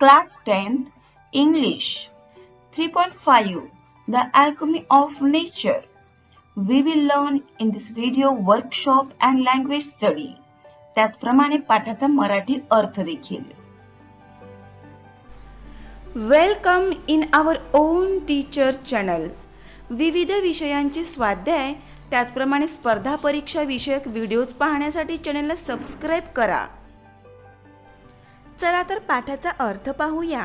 Class 10th English 3.5 The Alchemy of Nature. We will learn in this video workshop and language study. त्याचप्रमाणे पाठाचा मराठी अर्थ देखील. Welcome in our own teacher channel. विविध विषयांचे स्वाध्याय त्याचप्रमाणे स्पर्धा परीक्षा विषयक व्हिडिओज पाहण्यासाठी चॅनलला सबस्क्राईब करा. चला तर पाठाचा अर्थ पाहूया.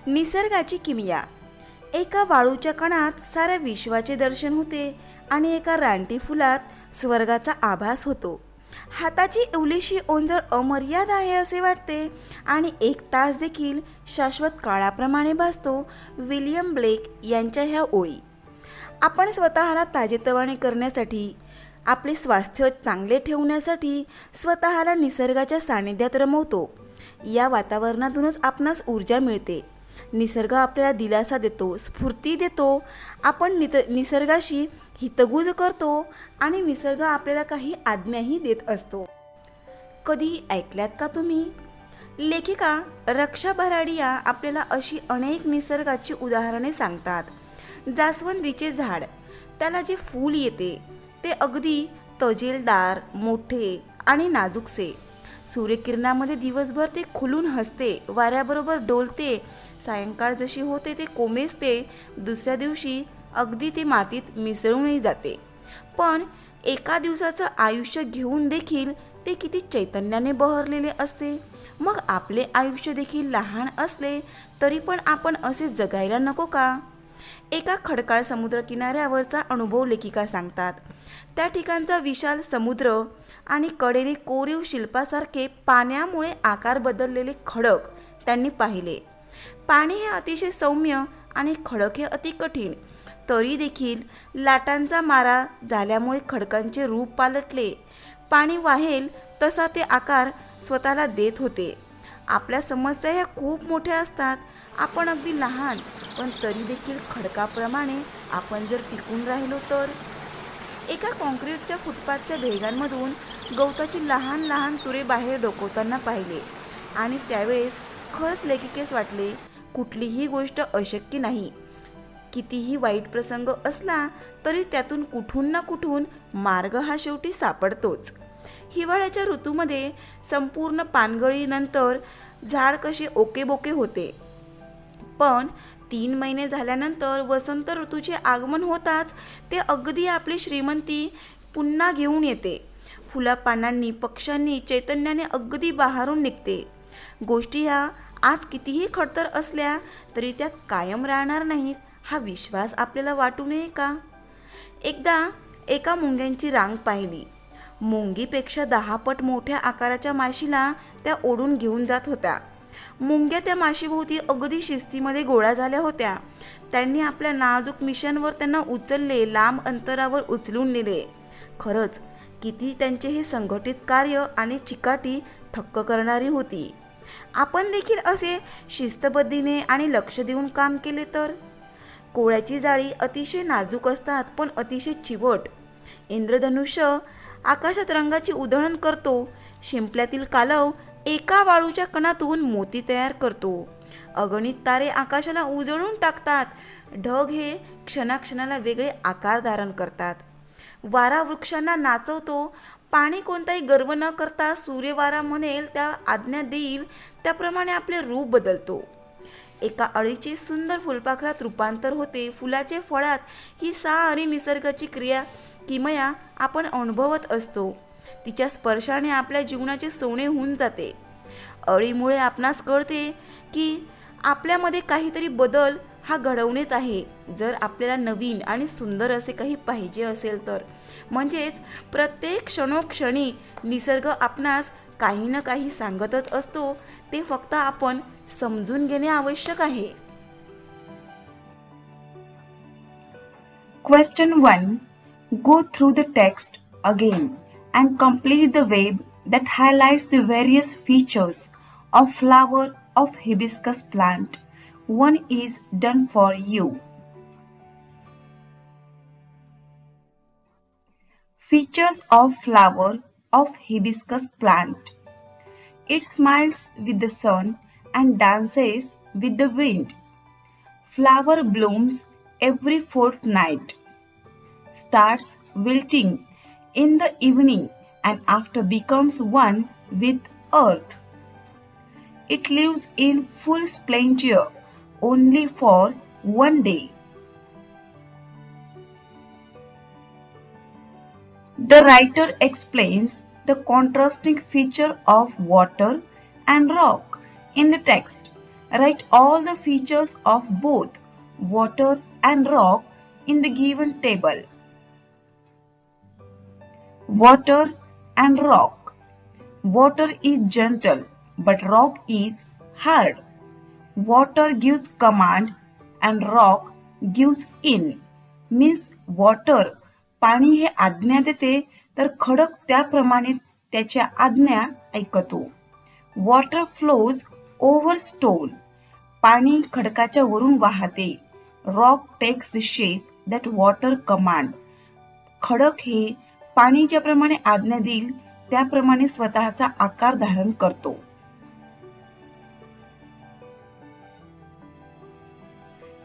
निसर्गाची किमया. एका वाळूच्या कणात साऱ्या विश्वाचे दर्शन होते आणि एका रानटी फुलात स्वर्गाचा आभास होतो. हाताची एवढीशी ओंजळ अमर्याद आहे असे वाटते आणि एक तास देखील शाश्वत काळाप्रमाणे भासतो. विलियम ब्लेक यांच्या ह्या ओळी. आपण स्वतःला ताजेतवाने करण्यासाठी, आपले स्वास्थ्य चांगले ठेवण्यासाठी स्वतःला निसर्गाच्या सानिध्यात रमवतो. या वातावरणातूनच आपणास ऊर्जा मिळते. निसर्ग आपल्याला दिलासा देतो, स्फूर्ती देतो. आपण निसर्गाशी हितगुज करतो आणि निसर्ग आपल्याला काही आज्ञाही देत असतो. कधी ऐकल्यात का तुम्ही? लेखिका रक्षा भराडिया आपल्याला अशी अनेक निसर्गाची उदाहरणे सांगतात. जास्वंदीचे झाड, त्याला जे फूल येते ते अगदी तजेलदार, मोठे आणि नाजूकसे. सूर्यकिरणामध्ये दिवसभर ते खुलून हसते, वाऱ्याबरोबर डोलते. सायंकाळ जशी होते ते कोमेजते. दुसऱ्या दिवशी अगदी ते मातीत मिसळूनही जाते. पण एका दिवसाचं आयुष्य घेऊन देखील ते किती चैतन्याने बहरलेले असते. मग आपले आयुष्य देखील लहान असले तरी पण आपण असे जगायला नको का? एका खडकाळ समुद्रकिनाऱ्यावरचा अनुभव लेखिका सांगतात. त्या ठिकाणचा विशाल समुद्र आणि कडेने कोरीव शिल्पासारखे पाण्यामुळे आकार बदललेले खडक त्यांनी पाहिले. पाणी हे अतिशय सौम्य आणि खडक हे अति कठीण. तरी देखील लाटांचा मारा झाल्यामुळे खडकांचे रूप पालटले. पाणी वाहेल तसा ते आकार स्वतःला देत होते. आपल्या समस्या ह्या खूप मोठ्या असतात. आपण अगदी लहान, पण तरी देखील खडकाप्रमाणे आपण जर टिकून राहिलो तर. एका कॉन्क्रीटच्या फुटपाथच्या भेगांमधून गवताची लहान लहान तुरे बाहेर डोकवताना पाहिले आणि त्यावेळेस खरंच लेखिकेस वाटले, कुठलीही गोष्ट अशक्य नाही. कितीही वाईट प्रसंग असला तरी त्यातून कुठून ना कुठून मार्ग हा शेवटी सापडतोच. हिवाळ्याच्या ऋतूमध्ये संपूर्ण पानगळीनंतर झाड कसे ओकेबोके होते, पण 3 महिने झाल्यानंतर वसंत ऋतूचे आगमन होताच ते अगदी आपली श्रीमंती पुन्हा घेऊन येते. फुलापानांनी, पक्ष्यांनी, चैतन्याने अगदी बहारून निघते. गोष्टी ह्या आज कितीही खडतर असल्या तरी त्या कायम राहणार नाहीत हा विश्वास आपल्याला वाटू नये का? एकदा एका मुंग्यांची रांग पाहिली. मुंगीपेक्षा 10 पट मोठ्या आकाराच्या माशीला त्या ओढून घेऊन जात होत्या. मुंग्या त्या माशीभोवती अगदी शिस्तीमध्ये गोळा झाल्या होत्या. त्यांनी आपल्या नाजूक मिशनवर त्यांना उचलले, लांब अंतरावर उचलून नेले. खरंच किती त्यांचे हे संघटित कार्य आणि चिकाटी थक्क करणारी होती. आपण देखील असे शिस्तबद्धीने आणि लक्ष देऊन काम केले तर. कोळ्याची जाळी अतिशय नाजूक असतात पण अतिशय चिवट. इंद्रधनुष्य आकाशात रंगाची उधळण करतो. शिंपल्यातील कालव एका वाळूच्या कणातून मोती तयार करतो. अगणित तारे आकाशाला उजळून टाकतात. ढग हे क्षणाक्षणाला वेगळे आकार धारण करतात. वारा वृक्षांना नाचवतो. पाणी कोणताही गर्व न करता सूर्यवारा म्हणेल त्या आज्ञा देईल त्याप्रमाणे आपले रूप बदलतो. एका अळीचे सुंदर फुलपाखरात रूपांतर होते. फुलाचे फळात ही सारी निसर्गाची किमया आपण अनुभवत असतो. तिच्या स्पर्शाने आपल्या जीवनाचे सोने होऊन जाते. अळीमुळे आपणास कळते की आपल्यामध्ये काहीतरी बदल हा घडवणेच आहे. जर आपल्याला नवीन आणि सुंदर असे काही पाहिजे असेल तर. म्हणजेच प्रत्येक क्षणोक्षणी निसर्ग आपणास काही ना काही सांगतच असतो. ते फक्त आपण समजून घेणे आवश्यक आहे. Question 1. Go through the text again and complete the web that highlights the various features of flower of hibiscus plant. 1 is done for you. Features of flower of hibiscus plant. It smiles with the sun and dances with the wind. Flower blooms every fortnight, starts wilting in the evening and after becomes one with earth. It lives in full splendor only for one day. The writer explains the contrasting feature of water and rock in the text. Write all the features of both water and rock in the given table. Water and rock. Water is gentle, but rock is hard. Water gives command and rock gives in. Means water पाणी हे आज्ञा देते तर खडक त्याप्रमाणे त्याच्या आज्ञा ऐकतो. Water flows over stone. पाणी खडकाच्या वरून वाहते. Rock takes the shape that water command. खडक हे पाणी ज्याप्रमाणे आज्ञा देईल त्याप्रमाणे स्वतःचा आकार धारण करतो.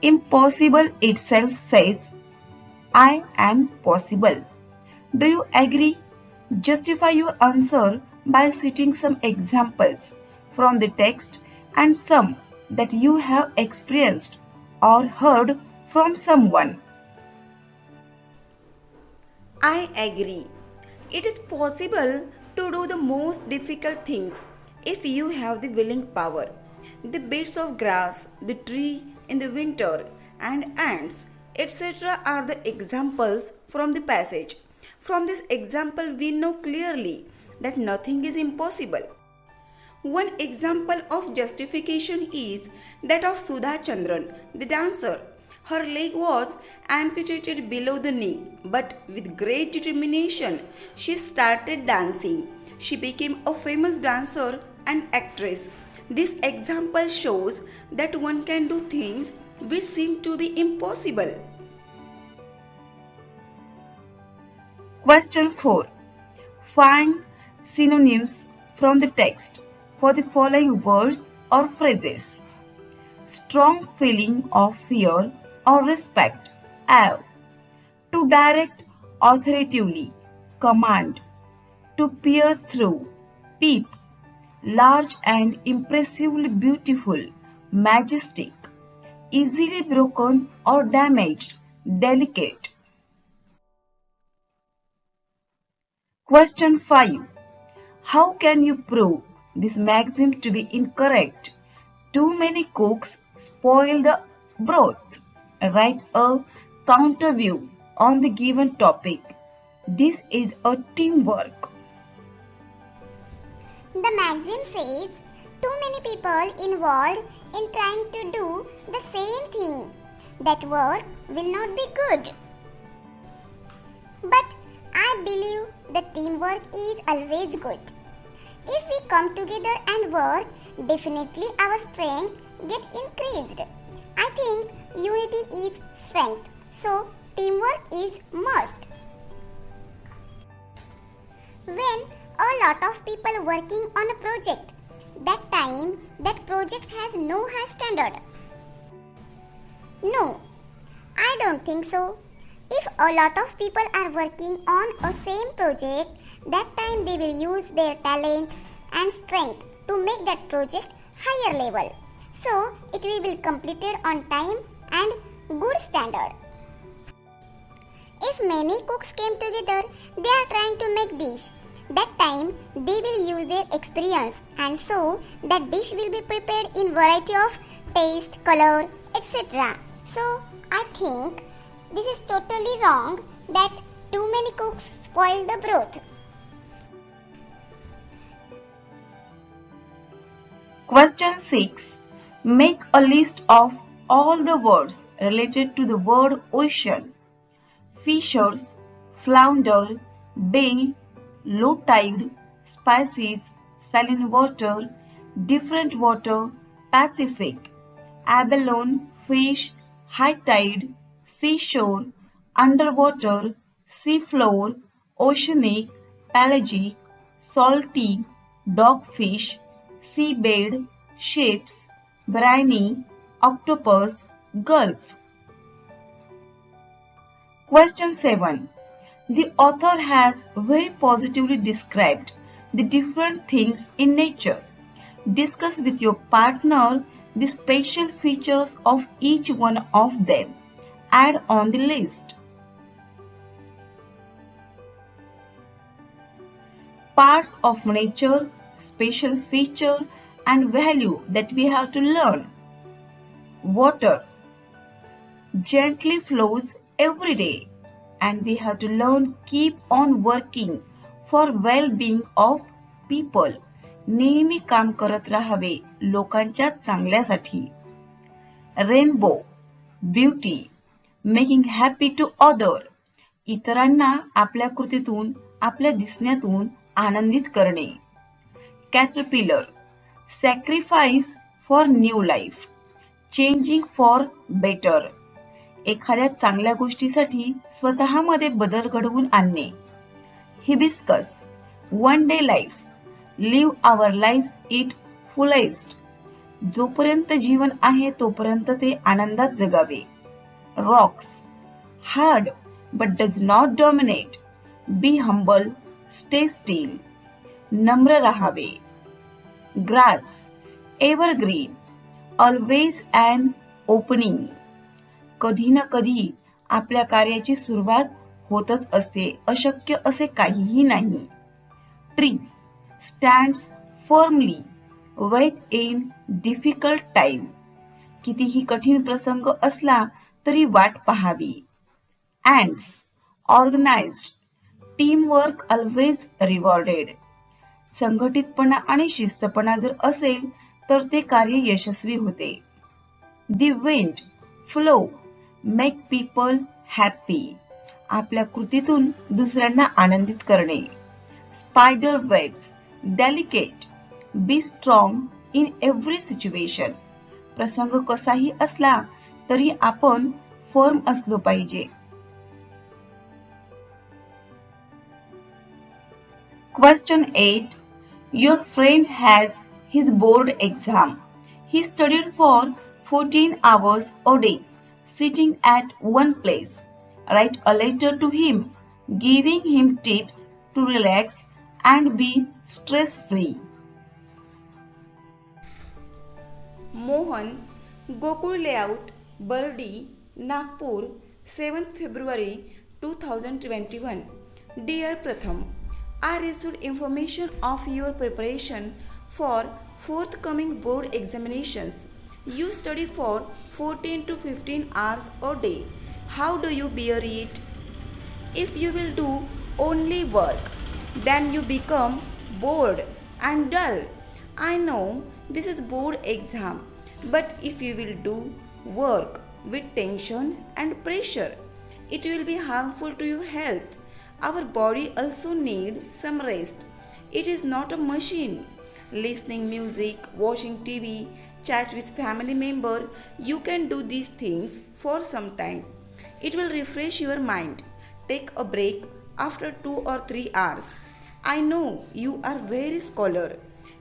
Impossible itself says, I am possible. Do you agree? Justify your answer by citing some examples from the text and some that you have experienced or heard from someone. I agree. It is possible to do the most difficult things if you have the willing power. The bits of grass, the tree in the winter, and ants, etc. are the examples from the passage. From this example, we know clearly that nothing is impossible. One example of justification is that of Sudha Chandran, the dancer. Her leg was amputated below the knee, but with great determination, she started dancing. She became a famous dancer and actress. This example shows that one can do things which seem to be impossible. Question 4. Find synonyms from the text for the following words or phrases. Strong feeling of fear or respect. Awe. To direct authoritatively. Command. To peer through. Peep. Large and impressively beautiful. Majestic. Easily broken or damaged. Delicate. Question 5. How can you prove this maxim to be incorrect? Too many cooks spoil the broth. Write a counter view on the given topic. This is a teamwork. The maxim says too many people involved in trying to do the same thing. That work will not be good. But I believe that teamwork is always good. If we come together and work, definitely our strength gets increased. I think unity is strength, so teamwork is must. When a lot of people working on a project, that time that project has no high standard. No, I don't think so. If a lot of people are working on a same project, that time they will use their talent and strength to make that project higher level. So it will be completed on time and good standard. If many cooks came together, they are trying to make dish. That time they will use their experience and so that dish will be prepared in variety of taste, color, etc. So I think this is totally wrong that too many cooks spoil the broth. Question 6. Make a list of all the words related to the word ocean. Fishers, flounder, bay, low tide, species, saline water, different water, Pacific, abalone, fish, high tide, seashore, underwater, seafloor, oceanic, pelagic, salty, dogfish, seabed, ships, briny, octopus, gulf. Question 7. The author has very positively described the different things in nature. Discuss with your partner the special features of each one of them. Add on the list. Parts of nature, special feature and value that we have to learn. Water gently flows every day and we have to learn keep on working for well-being of people. नेहमी काम करत राहावे लोकांच्या चांगल्यासाठी. Rainbow beauty making happy to other इतरांना आपल्या कृतीतून आपल्या दिसण्यातून आनंदित करणे. Caterpillar sacrifice for new life changing for better एखाद्या चांगल्या गोष्टीसाठी स्वतःमध्ये बदल घडवून आणणे. Hibiscus one day life live our life it fullest जोपर्यंत जीवन आहे तोपर्यंत ते आनंदात जगावे. Rocks hard but does not dominate be humble stay still नम्र राहावे. Grass evergreen always and opening कधी ना कधी आपल्या कार्याची सुरुवात होतच असते अशक्य असे काहीही नाही. Tree stands firmly wait in difficult time कितीही कठीण प्रसंग असला तरी वाट पाहावी. ants organized teamwork always rewarded संघटितपणा आणि शिस्तपणा जर असेल तर ते कार्य यशस्वी होते. the wind flow make people happy आपल्या कृतीतून दुसऱ्यांना आनंदित करणे. spider webs delicate be strong in every situation प्रसंग कसाही असला तरी आपण फर्म असलो पाहिजे. Question 8. Your friend has his board exam. He studied for 14 hours a day, sitting at one place. Write a letter to him, giving him tips to relax and be stress free. Mohan Gokul layout Bardi Nagpur 7th February 2021. Dear Pratham, I received information of your preparation for forthcoming board examinations. You study for 14 to 15 hours a day. How do you bear it? If you will do only work, then you become bored and dull. I know this is board exam, but if you will do work with tension and pressure, it will be harmful to your health. Our body also need some rest. It is not a machine. Listening music, watching TV, chat with family member, you can do these things for some time. It will refresh your mind. Take a break after 2 or 3 hours. I know you are very scholar.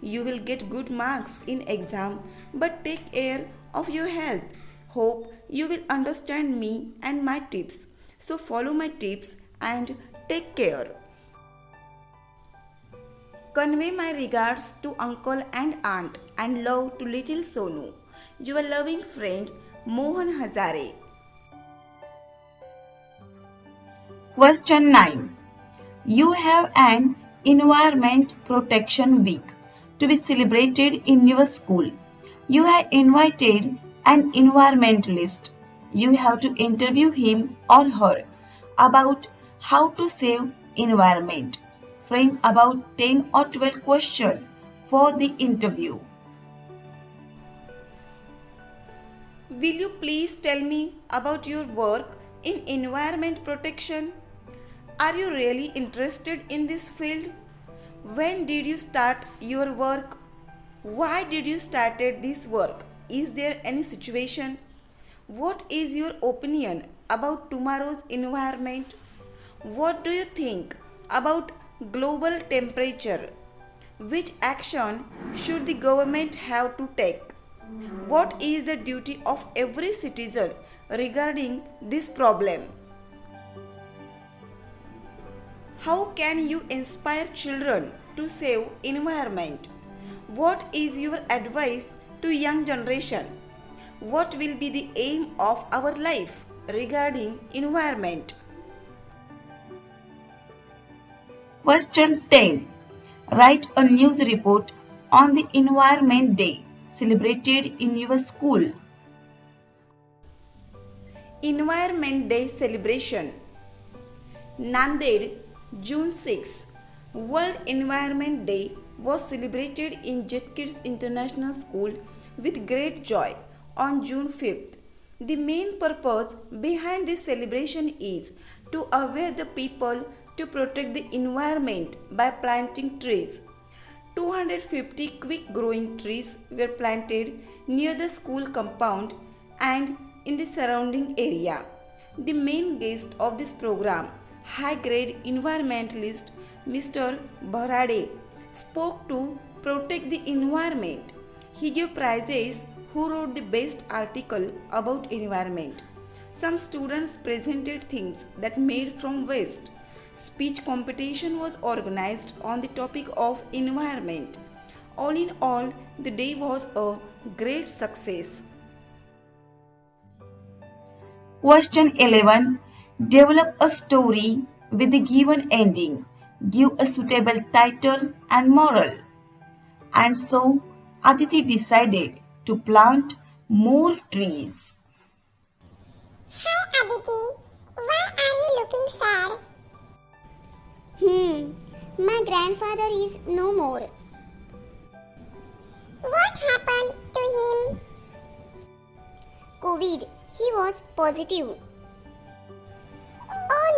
You will get good marks in exam, but take care of your health. Hope you will understand me and my tips. So follow my tips and take care. Convey my regards to uncle and aunt and love to little Sonu. Your loving friend Mohan Hazare. Question 9. You have an Environment Protection Week to be celebrated in your school. You have invited an environmentalist. You have to interview him or her about how to save environment. Frame about 10 or 12 questions for the interview. Will you please tell me about your work in environment protection? Are you really interested in this field? When did you start your work? Why did you started this work? Is there any situation? What is your opinion about tomorrow's environment? What do you think about global temperature? Which action should the government have to take? What is the duty of every citizen regarding this problem? How can you inspire children to save environment? What is your advice to young generation? What will be the aim of our life regarding environment? Question 10. Write a news report on the Environment Day celebrated in your school. Environment Day celebration. Nanded, June 6. World Environment Day was celebrated in Jet Kids International School with great joy on June 5th. The main purpose behind this celebration is to aware the people to protect the environment by planting trees. 250 quick growing trees were planted near the school compound and in the surrounding area. The main guest of this program, high grade environmentalist Mr. Bharade, spoke to protect the environment. He gave prizes who wrote the best article about environment. Some students presented things that made from waste. Speech competition was organized on the topic of environment. All in all, the day was a great success. Question 11. Develop a story with the given ending. Give a suitable title and moral. And so, Aditi decided to plant more trees. Hi Aditi, why are you looking sad? My grandfather is no more. What happened to him? COVID. He was positive. Oh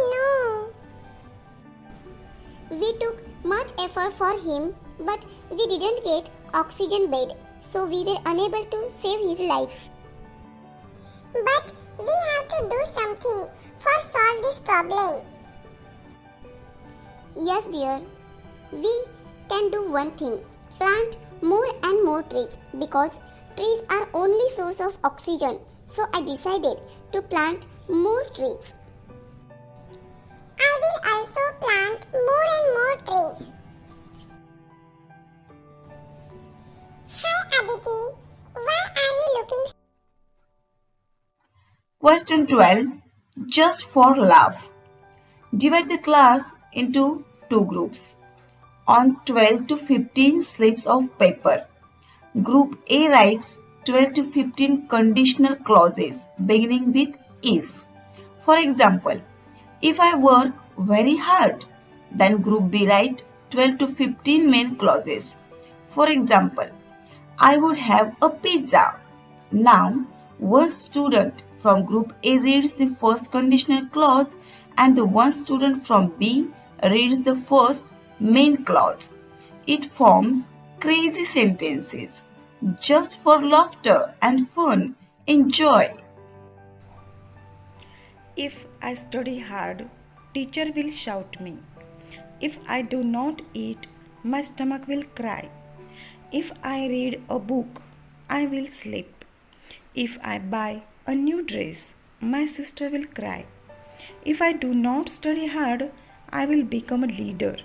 no! We took much effort for him, but we didn't get oxygen bed, so we were unable to save his life. But we have to do something for solve this problem. Yes, dear. We can do one thing. Plant more and more trees because trees are only source of oxygen. So I decided to plant more trees. I will also plant more and more trees. Hi Aditi, why are you looking? Question 12. Just for laugh. Divide the class into two groups. On 12 to 15 slips of paper. Group A writes 12 to 15 conditional clauses beginning with if. For example, if I work very hard, then group B write 12 to 15 main clauses. For example, I would have a pizza. Now, one student from group A reads the first conditional clause and the one student from B reads the first main clause. It forms crazy sentences. Just for laughter and fun. Enjoy. If I study hard, teacher will shout me. If I do not eat, my stomach will cry. If I read a book, I will sleep. If I buy a new dress, my sister will cry. If I do not study hard, I will become a leader.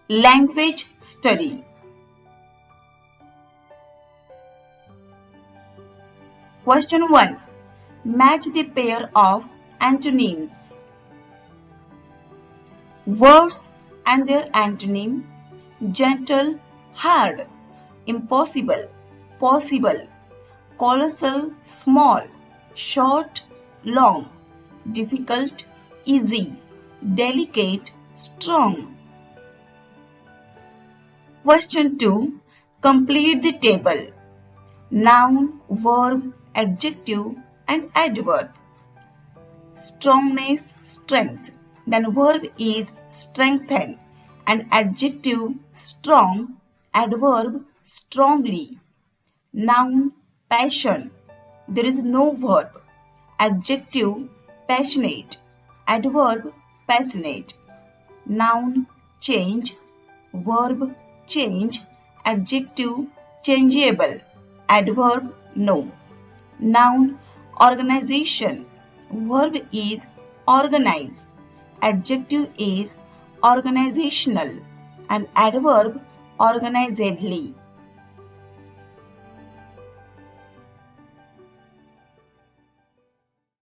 Language study. Question 1. Match the pair of antonyms. Words and their antonym: gentle, hard; impossible, possible; colossal, small; short, long; difficult, easy; delicate, strong. Question 2. Complete the table. Noun, verb, adjective and adverb. Strongness, strength. Then verb is strengthen and adjective strong, adverb strongly. Noun, passion. There is no verb. Adjective, passionate. Adverb, passionate. Noun change, verb change, adjective changeable, adverb no. Noun organization, verb is organize, adjective is organizational, and adverb organizedly.